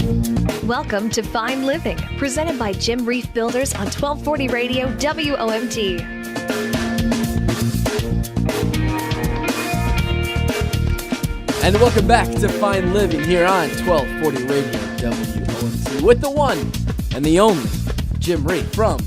Welcome to Fine Living, presented by Jim Reif Builders on 1240 Radio WOMT. And welcome back to Fine Living here on 1240 Radio WOMT with the one and the only Jim Reif from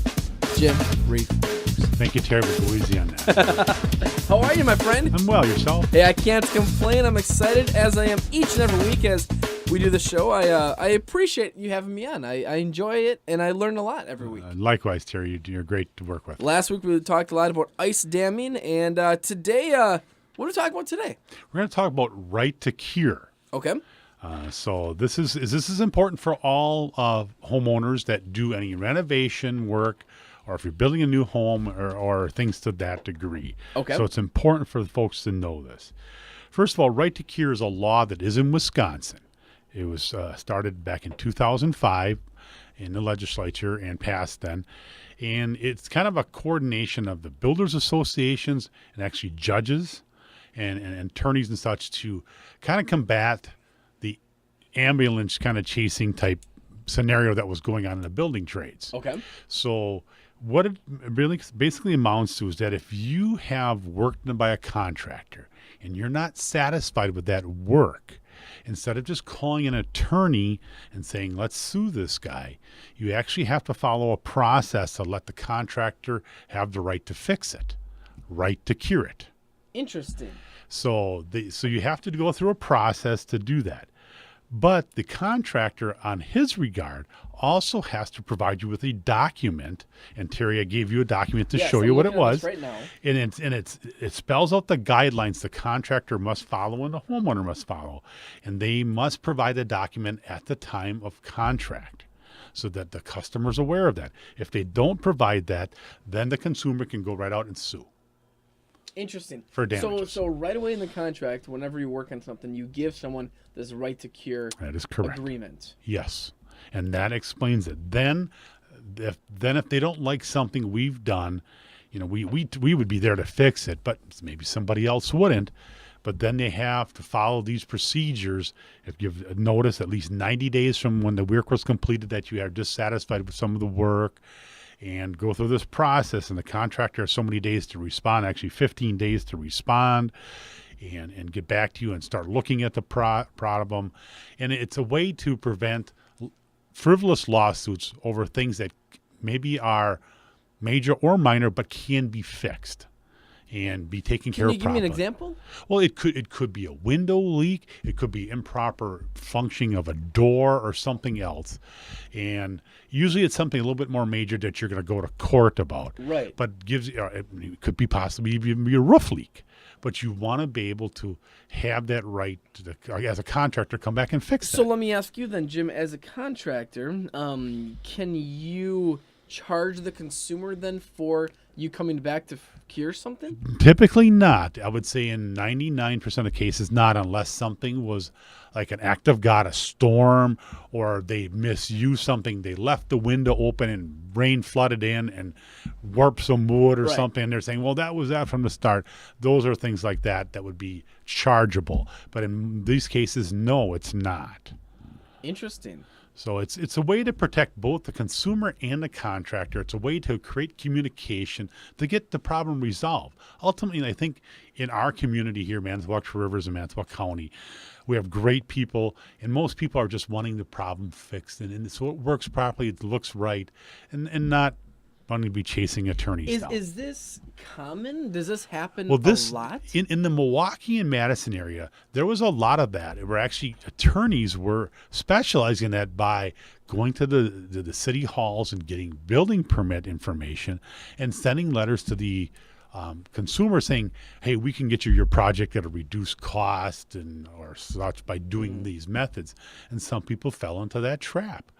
Jim Reif Builders. Thank you, Terry. We'll go easy on that. How are you, my friend? I'm well. Yourself? Hey, I can't complain. I'm excited, as I am each and every week as we do the show. I appreciate you having me on. I enjoy it, and I learn a lot every week. Likewise, Terry. You're great to work with. Last week, we talked a lot about ice damming, and today, what are we talking about today? We're going to talk about right to cure. Okay. So this is important for all homeowners that do any renovation work, or if you're building a new home or things to that degree. Okay. So it's important for the folks to know this. First of all, right to cure is a law that is in Wisconsin. It was started back in 2005 in the legislature and passed then. And it's kind of a coordination of the builders associations and actually judges and attorneys and such to kind of combat the ambulance kind of chasing type scenario that was going on in the building trades. Okay. So what it really basically amounts to is that if you have work done by a contractor and you're not satisfied with that work, instead of just calling an attorney and saying, let's sue this guy, you actually have to follow a process to let the contractor have the right to fix it, right to cure it. Interesting. So you have to go through a process to do that. But the contractor, on his regard, also has to provide you with a document. And Terry, I gave you a document to show you what it was. Right now. And it spells out the guidelines the contractor must follow and the homeowner must follow. And they must provide a document at the time of contract so that the customer's aware of that. If they don't provide that, then the consumer can go right out and sue. Interesting. For damages. So right away in the contract, whenever you work on something, you give someone this right to cure That is correct. agreement. Yes. And that explains it. Then if they don't like something we've done, we would be there to fix it, but maybe somebody else wouldn't. But then they have to follow these procedures. If you've noticed, at least 90 days from when the work was completed that you are dissatisfied with some of the work, and go through this process, and the contractor has so many days to respond, actually 15 days to respond and get back to you and start looking at the problem. And it's a way to prevent frivolous lawsuits over things that maybe are major or minor but can be fixed and be taken care of properly. Can you give me an example? Well, it could be a window leak. It could be improper functioning of a door or something else. And usually it's something a little bit more major that you're going to go to court about. Right. But it could be possibly even be a roof leak. But you want to be able to have that right as a contractor, come back and fix that. So let me ask you then, Jim, as a contractor, can you charge the consumer then for you coming back to cure something? Typically not. I would say in 99% of cases not, unless something was like an act of God, a storm, or they misused something. They left the window open and rain flooded in and warped some wood or Right. something. And they're saying, well, that was that from the start. Those are things like that would be chargeable. But in these cases, no, it's not. Interesting. So it's a way to protect both the consumer and the contractor. It's a way to create communication to get the problem resolved. Ultimately, I think in our community here, Manitowoc Rivers and Manitowoc County, we have great people, and most people are just wanting the problem fixed. And so it works properly, it looks right, and not wanting to be chasing attorneys down. Is this common? Does this happen a lot? In the Milwaukee and Madison area, there was a lot of that. Where actually attorneys were specializing in that by going to the city halls and getting building permit information and sending letters to the consumer saying, hey, we can get you your project at a reduced cost or such by doing these methods. And some people fell into that trap.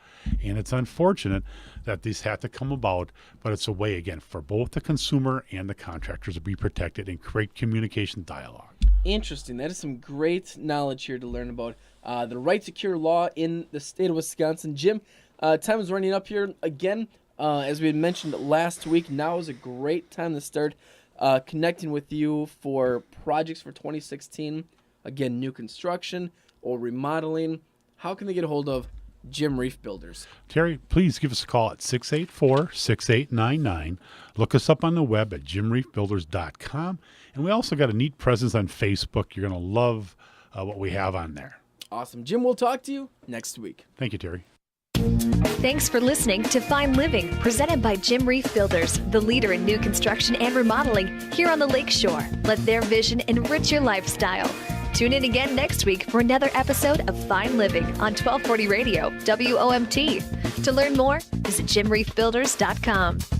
And it's unfortunate that these have to come about, but it's a way, again, for both the consumer and the contractors to be protected and create communication dialogue. Interesting. That is some great knowledge here to learn about the right to cure law in the state of Wisconsin. Jim, time is running up here again. As we had mentioned last week, now is a great time to start connecting with you for projects for 2016. Again, new construction or remodeling. How can they get a hold of Jim Reif Builders. Terry, please give us a call at 684-6899. Look us up on the web at jimreifbuilders.com. And we also got a neat presence on Facebook. You're going to love what we have on there. Awesome. Jim, we'll talk to you next week. Thank you, Terry. Thanks for listening to Fine Living, presented by Jim Reif Builders, the leader in new construction and remodeling here on the Lakeshore. Let their vision enrich your lifestyle. Tune in again next week for another episode of Fine Living on 1240 Radio, WOMT. To learn more, visit jimreifbuilders.com.